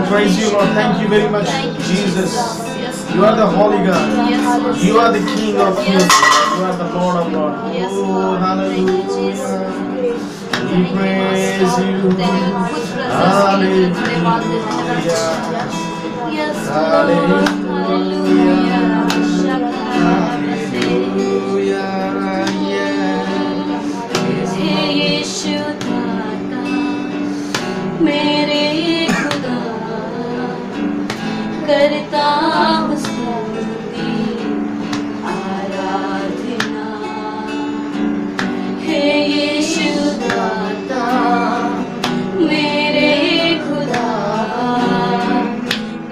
praise you, Lord. Thank you very much, Jesus. You are the Holy God. You are the King of Kings. You are the Lord of Lords. Oh, hallelujah. We praise you. Hallelujah. मेरे खुदा करता हूँ स्तुति आराधना हे यीशु दाता मेरे खुदा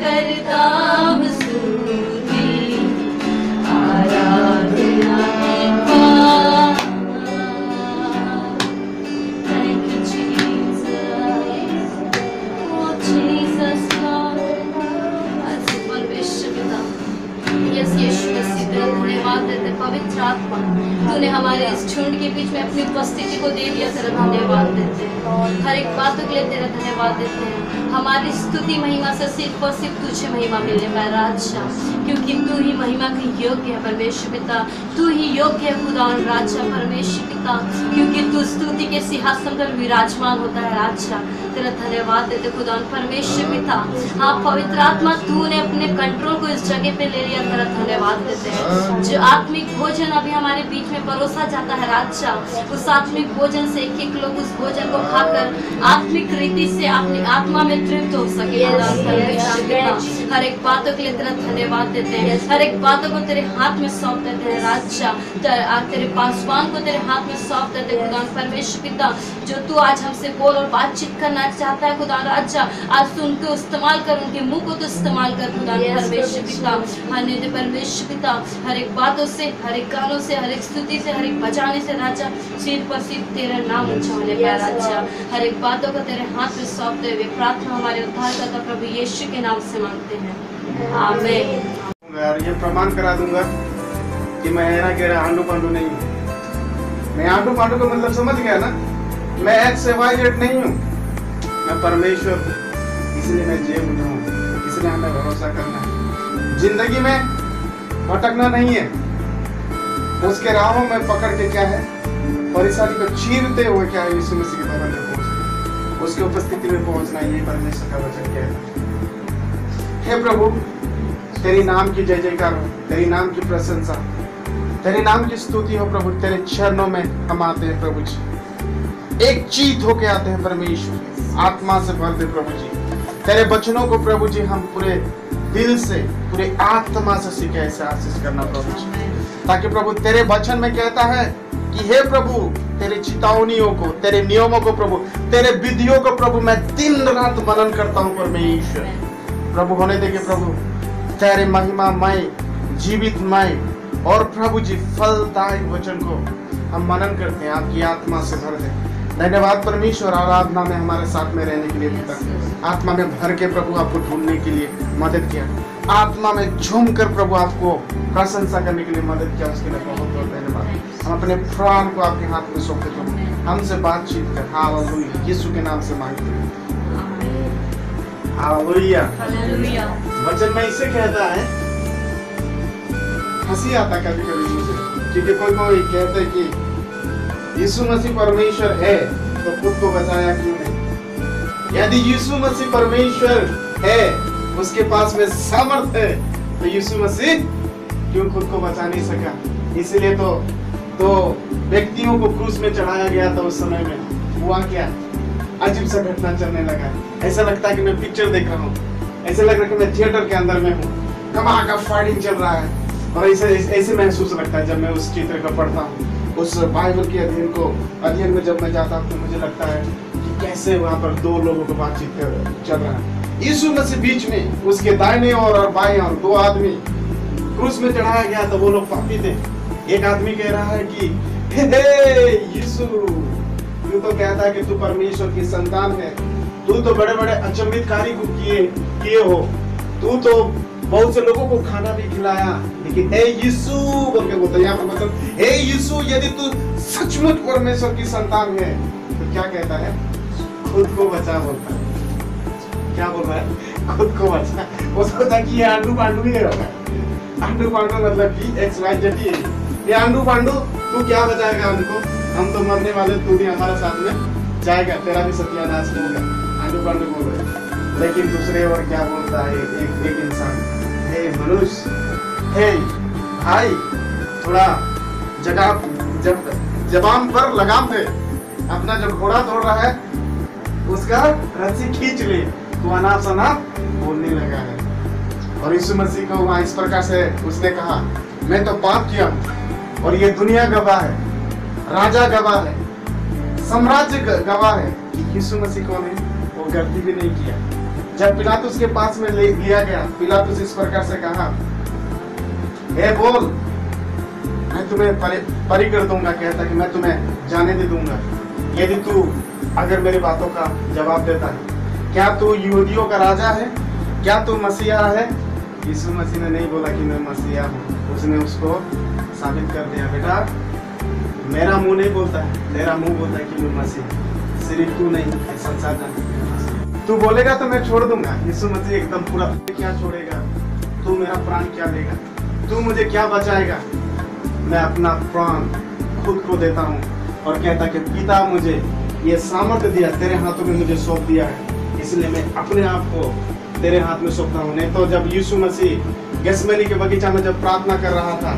करता हूँ स्तुति आराधना पवित्र आत्मा तूने हमारे इस झुंड के बीच में अपनी उपस्थिति को दे दिया। तेरा धन्यवाद देते हैं, हर एक बातों के लिए तेरा धन्यवाद देते हैं। हमारी स्तुति महिमा से सिर्फ और सिर्फ तुझे महिमा मिलने पाए राजा, क्योंकि तू ही महिमा के योग्य है परमेश्वर पिता। तू ही योग्य है खुदा और राजा परमेश्वर पिता, क्योंकि तू स्तुति के सिंहासन पर विराजमान होता है राजा। तेरा धन्यवाद देते खुदा परमेश्वर पिता। हाँ पवित्र आत्मा तूने अपने कंट्रोल को इस जगह पे ले लिया। तेरा धन्यवाद देते हैं। जो आत्मिक भोजन अभी हमारे बीच में परोसा जाता है राजा, उस आत्मिक भोजन से एक एक लोग उस भोजन को खाकर आत्मिक रीति से अपनी आत्मा में तृप्त हो सके। हर एक बातों के लिए तेरा धन्यवाद देते हैं। हर एक बातों को तेरे हाथ में सौंप देते हैं राजा। तेरे पासवान को तेरे हाथ में सौंप देते हैं खुदा परमेश्वर पिता। जो तू आज हमसे बोल और बातचीत करना चाहता है खुदा राजा, आज तू उनको इस्तेमाल कर, उनके मुंह को तो इस्तेमाल कर खुदा परमेश्वर पिता। हने परमेश्वर पिता हर एक बातों से, हर एक गानों से, हर एक स्तुति से, हर एक बजाने से राजा सिर्फ और सिर्फ तेरा नाम ऊंचा होने पाए राजा। हर एक बातों को तेरे हाथ में सौंपते हुए प्रार्थना हमारे उद्धारकर्ता प्रभु यीशु के नाम से मांगते हैं, आमीन। यार ये प्रमाण करा दूंगा कि मैं ना कह रहा आंडू पांडू नहीं हूँ। मैं आंडू पांडू का मतलब समझ गया ना। मैं XYZ नहीं हूँ, मैं परमेश्वर हूँ। इसलिए मैं जेब में हूँ, इसलिए हमें भरोसा करना है। जिंदगी में भटकना नहीं है, उसके राहों में पकड़ के क्या है परेशानी को चीरते हुए क्या है यीशु मसीह के भवन में पहुंचना, उसकी उपस्थिति में पहुंचना। ये परमेश्वर का वचन कहता है। हे प्रभु तेरी नाम की जय जयकार हो, तेरी नाम की प्रशंसा, तेरे नाम की स्तुति हो प्रभु। तेरे चरणों में हम आते हैं प्रभु जी, एक चीत होके आते हैं परमेश्वर। आत्मा से भर दे प्रभु जी तेरे वचनों को प्रभु जी। हम पूरे दिल से, पूरे आत्मा से सीखे ऐसे आशीष करना प्रभु जी, ताकि प्रभु तेरे वचन में कहता है कि हे प्रभु तेरे चितावनियों को, तेरे नियमों को प्रभु, तेरे विधियों को प्रभु मैं दिन रात मनन करता हूँ परमेश्वर। प्रभु होने देंगे प्रभु तेरे महिमामय, जीवितमय और प्रभु जी फलदायक वचन को हम मनन करते हैं। आपकी आत्मा से भर दे। धन्यवाद परमेश्वर, आराधना में हमारे साथ में रहने के लिए पिता। आत्मा में भर के प्रभु आपको ढूंढने के लिए मदद किया, आत्मा में झूम कर प्रभु आपको प्रशंसा करने के लिए मदद किया, उसके लिए बहुत बहुत धन्यवाद। हम अपने प्राण को आपके हाथ में सौंपते प्रभु, हमसे बातचीत कर। हालेलुया, यीशु के नाम से मांगते हैं, हालेलुया। वचन में इसे कहता है, हंसी आता कभी कभी मुझे, क्योंकि कोई कोई कहते कि यीशु मसीह परमेश्वर है तो खुद को बचाया क्यों नहीं। यदि यीशु मसीह परमेश्वर है, उसके पास में सामर्थ्य है, तो यीशु मसीह क्यों खुद को बचा नहीं सका। इसलिए तो व्यक्तियों को क्रूस में चढ़ाया गया था। उस समय में हुआ क्या, अजीब सा घटना चलने लगा। ऐसा लगता है कि मैं पिक्चर देख रहा हूँ, ऐसा लग रहा है कि मैं थिएटर के अंदर में हूँ, धमाका फाइटिंग चल रहा है। और ऐसे महसूस लगता है जब मैं उस चित्र को पढ़ता हूँ, उस बाइबल के अध्ययन में जब मैं जाता हूँ, तो मुझे लगता है कि कैसे वहाँ पर दो लोगों को बातचीत चल रहा है। यीशु मसीह बीच में, उसके दाहिने और बाएं और दो आदमी क्रूस में चढ़ाया गया था। वो लोग पापी थे। एक आदमी कह रहा है कि हे यीशु, तू तो कहता है कि तू परमेश्वर की संतान है, तू तो बड़े बड़े अचंभित कार्य को किए हो, तू तो बहुत से लोगों को खाना भी खिलाया, लेकिन हे यीशु बोल के बोलता है। यहाँ पर मतलब हे यीशु, यदि तू सचमुच परमेश्वर की संतान है तो क्या कहता है, खुद को बचा बोलता है। क्या बोल रहा है, खुद को बचा, वो सोचा कि ये आंडू पांडू ही होगा। आंडू पांडू मतलब कि XYZ ही है। ये आंडू पांडू तू क्या बचाएगा हमको, हम तो मरने वाले, तू भी हमारे साथ में जाएगा, तेरा भी सत्यानाश होगा, आंडू पांडू बोल रहे। लेकिन दूसरे और क्या बोलता है एक इंसान, हे मनुष्य, हे भाई, थोड़ा जबान पर लगाम दे, अपना जो घोड़ा दौड़ रहा है उसका रस्सी खींच ले, तो अनाप शनाप बोलने लगा है। और यीशु मसीह को वहां इस प्रकार से उसने कहा, मैं तो पाप किया हूं और ये दुनिया गवाह है, राजा गवाह है, साम्राज्य गवाह है कि यीशु मसीह को ने वो गलती भी नहीं किया। जब पिलातुस के पास में लिया गया, पिलातुस इस प्रकार से कहा, हे बोल, मैं तुम्हें परी कर दूंगा, कहता कि मैं तुम्हें जाने दे दूंगा यदि तू अगर मेरी बातों का जवाब देता है। क्या तू यहूदियों का राजा है, क्या तू मसीहा है? यीशु मसीह ने नहीं बोला कि मैं मसीहा हूँ, उसने उसको साबित कर दिया, बेटा मेरा मुंह नहीं बोलता है, तेरा मुंह बोलता है कि मैं मसीह, सिर्फ तू नहीं, संसार जानता। तू बोलेगा तो मैं छोड़ दूंगा। यीशु मसीह एकदम पूरा, क्या छोड़ेगा तू, मेरा प्राण क्या लेगा, तू मुझे क्या बचाएगा? मैं अपना प्राण खुद को देता हूँ। और कहता कि पिता मुझे ये सामर्थ्य दिया, तेरे हाथों में मुझे सौंप दिया है, इसलिए मैं अपने आप को तेरे हाथ में सौंपता हूँ। नहीं तो जब यीशु मसीह गेसमनी के बगीचा में जब प्रार्थना कर रहा था,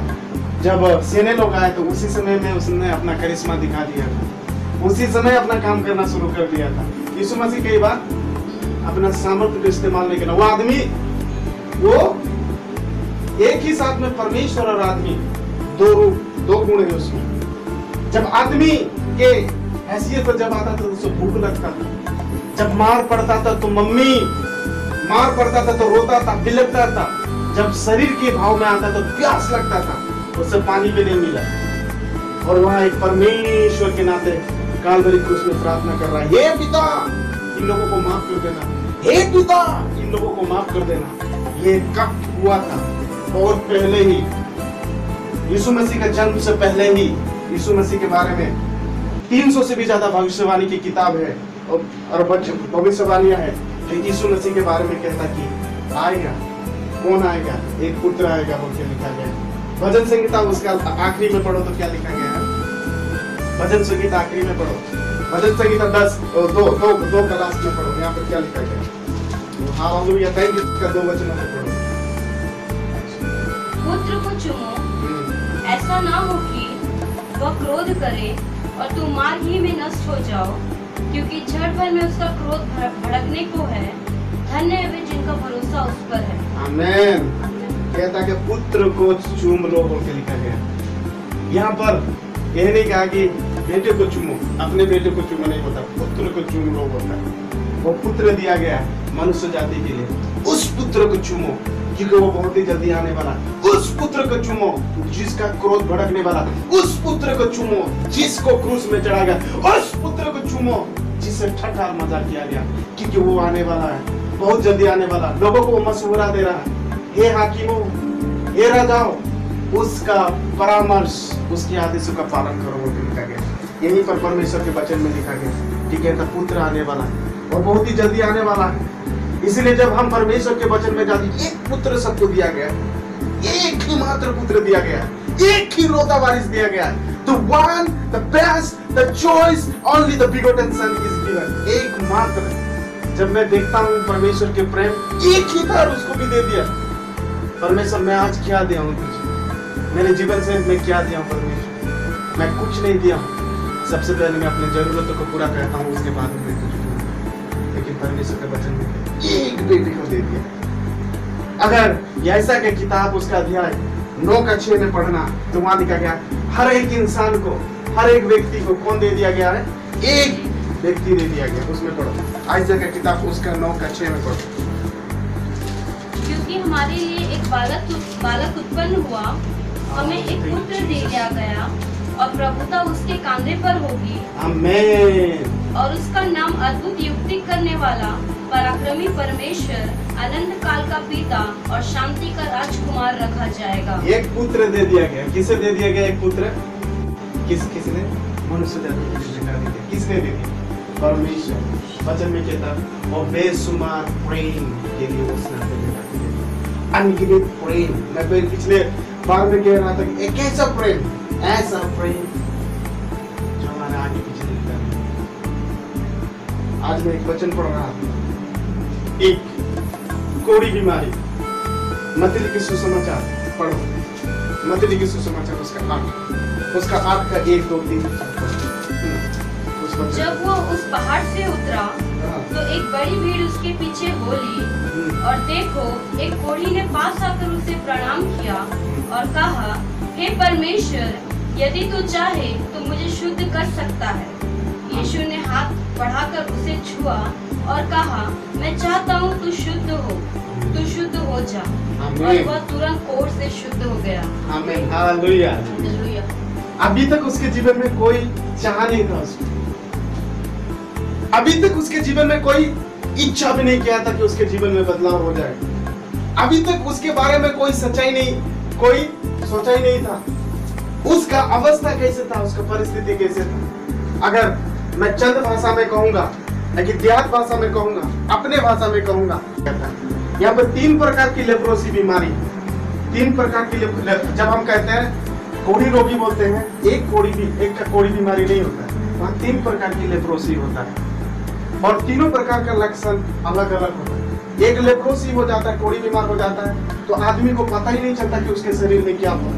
जब सेने लोग आए, तो उसी समय में उसने अपना करिश्मा दिखा दिया था, उसी समय अपना काम करना शुरू कर दिया था। यीशु मसीह कई बार अपना सामर्थ्य का इस्तेमाल नहीं करना। वो आदमी, वो एक ही साथ में परमेश्वर और आदमी, दो रूप, दो गुण है उसमें। जब आदमी के हैसियत पर जब आता था तो उसे भूख लगता था, जब मार पड़ता था तो मम्मी, मार पड़ता था तो रोता था, बिलखता था, जब शरीर के भाव में आता तो प्यास लगता था, उसे पानी भी नहीं मिला। और वहां एक परमेश्वर के नाते कालवरी क्रूस में प्रार्थना कर रहा है, हे पिता इन लोगों को माफ कर देना, हे पिता इन लोगों को माफ कर देना। ये कब हुआ था? बहुत पहले ही, यीशु मसीह का जन्म से पहले ही यीशु मसीह के बारे में 300 से भी ज्यादा भविष्यवाणी की किताब है और भविष्यवाणियां है जो यीशु मसीह के बारे में कहता कि आएगा, कौन आएगा, एक पुत्र आएगा, बोल के लिखा गया है। भजन संहिता उसका आखिरी में पढ़ो तो क्या लिखा गया है? भजन संहिता आखिरी में पढ़ो, भजन संहिता 2 क्लास में पढ़ो, यहाँ पर क्या लिखा गया है? हालेलुया, थैंक यू का 2 वचनों में पढ़ो। पुत्र को चुमो, ऐसा ना हो कि वह क्रोध करे और तुम मार्ग ही में नष्ट हो जाओ, क्योंकि क्षण भर में उसका क्रोध भड़कने को है। धन्य है वे जिनका भरोसा उस पर है। आमीन। कहता कि पुत्र को चूम लो बोल के लिखा गया। यहाँ पर यह नहीं कहा कि बेटे को चूमो, अपने बेटे को चूमो नहीं होता, पुत्र को चूम लो बोलता है। वो पुत्र दिया गया मनुष्य जाति के लिए, उस पुत्र को चूमो क्योंकि वो बहुत ही जल्दी आने वाला। उस पुत्र को चूमो जिसका क्रोध भड़कने वाला, उस पुत्र को चूमो जिसको क्रूस में चढ़ाया गया, उस पुत्र को चूमो जिसे ठट्ठा मजाक किया गया, क्योंकि वो आने वाला है, बहुत जल्दी आने वाला। लोगों को मशवरा दे रहा है, हे हाकिमों, हे राजाओं, उसका परामर्श, उसके आदेशों का पालन करो बोल के लिखा गया। यहीं पर परमेश्वर के वचन में लिखा गया, ठीक है, तो पुत्र आने वाला है और बहुत ही जल्दी आने वाला है। इसलिए जब हम परमेश्वर के वचन में जाते, एक पुत्र सबको दिया गया, एक ही मात्र पुत्र दिया गया, एक ही रोता वारिस दिया गया। The one, the best, the choice, only the begotten son is given. एक मात्र। जब मैं देखता हूँ परमेश्वर के प्रेम, एक ही था, उसको भी दे दिया। परमेश्वर मैं आज क्या दिया हूँ तुझे, मेरे जीवन से मैं क्या दिया हूँ परमेश्वर? मैं कुछ नहीं दिया हूँ। सबसे पहले मैं अपनी जरूरतों को पूरा करता हूँ, उसके बाद में तुझे। लेकिन परमेश्वर के वचन में एक बेटे को दे दिया। अगर ऐसा के किताब उसका अध्याय 9:6 में पढ़ना तो वहां लिखा गया, हर एक इंसान को, हर एक व्यक्ति को कौन दे दिया गया है? एक व्यक्ति दे दिया गया। उसमें पढ़ो, आयशा का किताब उसका 9:6 में पढ़ो। क्योंकि हमारे लिए एक बालक उत्पन्न हुआ, हमें एक पुत्र दे दिया गया और प्रभुता उसके कांधे पर होगी। आमीन। और उसका नाम अद्भुत युक्ति करने वाला, पराक्रमी परमेश्वर, अनंत काल का पिता और शांति का राजकुमार रखा जाएगा। एक पुत्र दे दिया गया। किसे दे दिया गया? एक पुत्र। किसने? मनुष्य जाति को दिया। किसने दे दिया? परमेश्वर वचन में कहता है और बेसुमार प्रेम के लिए उसने अनगिनत प्रेम। मैं पिछले बार में कह रहा था कि एक ऐसा प्रेम जो हमारे आगे पीछे दिखता है। आज मैं एक वचन पढ़ रहा था, एक कोड़ी बीमारी, मत्ती लिखित सुसमाचार पढ़ो, मत्ती लिखित सुसमाचार उसका 8 का 1 2 3 जब वो उस पहाड़ से उतरा तो एक बड़ी भीड़ उसके पीछे हो ली, और देखो एक कोढ़ी ने पास आकर उसे प्रणाम किया और कहा, हे परमेश्वर, यदि तू चाहे तो मुझे शुद्ध कर सकता है। यीशु ने हाथ बढ़ाकर उसे छुआ और कहा, मैं चाहता हूँ तू शुद्ध हो जा। और वह तुरंत कोढ़ से शुद्ध हो गया। आमीन, हालेलुया। अभी तक उसके जीवन में कोई चाह नहीं था उसको, अभी तक उसके जीवन में कोई इच्छा भी नहीं किया था कि उसके जीवन में बदलाव हो जाए। अभी तक उसके बारे में कोई सोचा ही नहीं था। उसका अवस्था कैसे था, उसका परिस्थिति कैसे था। अगर मैं चंद भाषा में कहूंगा, देहात भाषा में कहूंगा, अपने भाषा में कहूंगा, यहाँ पर 3 प्रकार की लेप्रोसी बीमारी, 3 प्रकार की जब हम कहते हैं कोढ़ी रोगी बोलते हैं, एक का कोढ़ी बीमारी नहीं होता है, वहाँ 3 प्रकार की लेप्रोसी होता है और तीनों प्रकार का लक्षण अलग अलग होता है। एक लेप्रोसी हो जाता है, कोढ़ी बीमार हो जाता है तो आदमी को पता ही नहीं चलता कि उसके शरीर में क्या हुआ।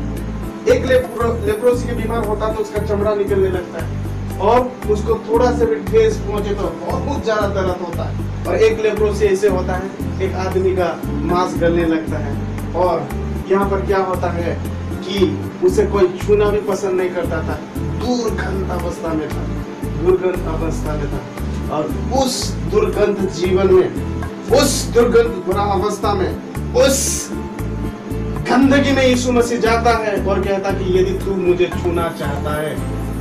एक लेप्रोसी के बीमार होता है तो उसका चमड़ा निकलने लगता है और उसको थोड़ा से भी ठेस पहुंचे तो बहुत ज्यादा दर्द होता है। और एक लेप्रोसी ऐसे होता है, एक आदमी का मांस गलने लगता है और यहाँ पर क्या होता है कि उसे कोई छूना भी पसंद नहीं करता था, दुर्गंध अवस्था में था। और उस दुर्गंध जीवन में, उस दुर्गंध बुरा अवस्था में, उस गंदगी में यीशु मसीह जाता है और कहता कि यदि तू मुझे छूना चाहता है,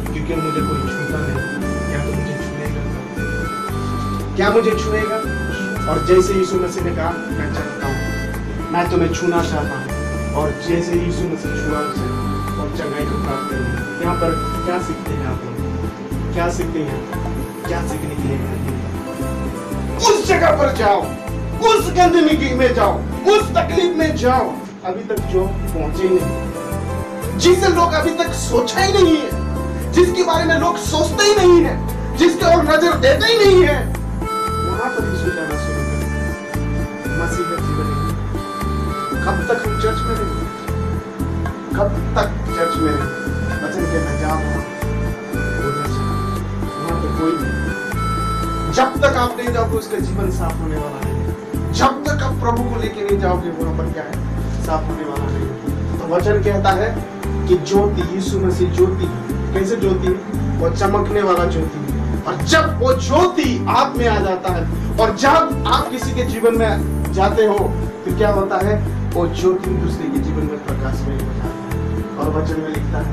क्योंकि मुझे कोई छूता नहीं, क्या मुझे छुएगा? और जैसे यीशु मसीह ने कहा, मैं चाहता हूँ, मैं तुम्हें छूना चाहता हूँ, और जैसे यीशु मसीह छुआ उसे और चंगाई को प्राप्त करेंगे। यहाँ पर क्या सीखते हैं आप लोग? क्या सीखते हैं? क्या सीखने के लिए? उस जगह पर जाओ, उस गंदगी में जाओ, उस तकलीफ में जाओ अभी तक जो पहुंचे नहीं, जिसे लोग अभी तक सोचा ही नहीं है, जिसके बारे में लोग सोचते ही नहीं है, जिसके और नजर देते ही नहीं है, वहां पर यीशु जाना शुरू करें। मसीह का जीवन कब तक हम चर्च में रहेंगे? कब तक चर्च में रहेंगे? वचन कहता जाओ वहां पे कोई नहीं। जब तक आप नहीं जाओगे उसका जीवन साफ होने वाला नहीं। जब तक आप प्रभु को लेके नहीं जाओगे वहां पर क्या है, साफ होने वाला नहीं। तो वचन कहता है कि ज्योति, यीशु मसीह ज्योति, कैसे ज्योति? वो चमकने वाला ज्योति। और जब वो ज्योति आप में आ जाता है और जब आप किसी के जीवन में जाते हो तो क्या होता है? वो ज्योति दूसरे के जीवन में प्रकाश में हो जाता है। और वचन में लिखता है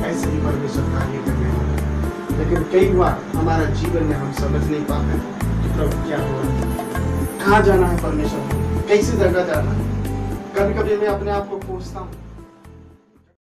ऐसे ही परमेश्वर कार्य करने वाला। लेकिन कई बार हमारा जीवन में हम समझ नहीं पाते कि प्रभु क्या हो रहा है, कहाँ जाना है परमेश्वर, कैसी जगह जाना है। कभी कभी मैं अपने आप को पूछता हूँ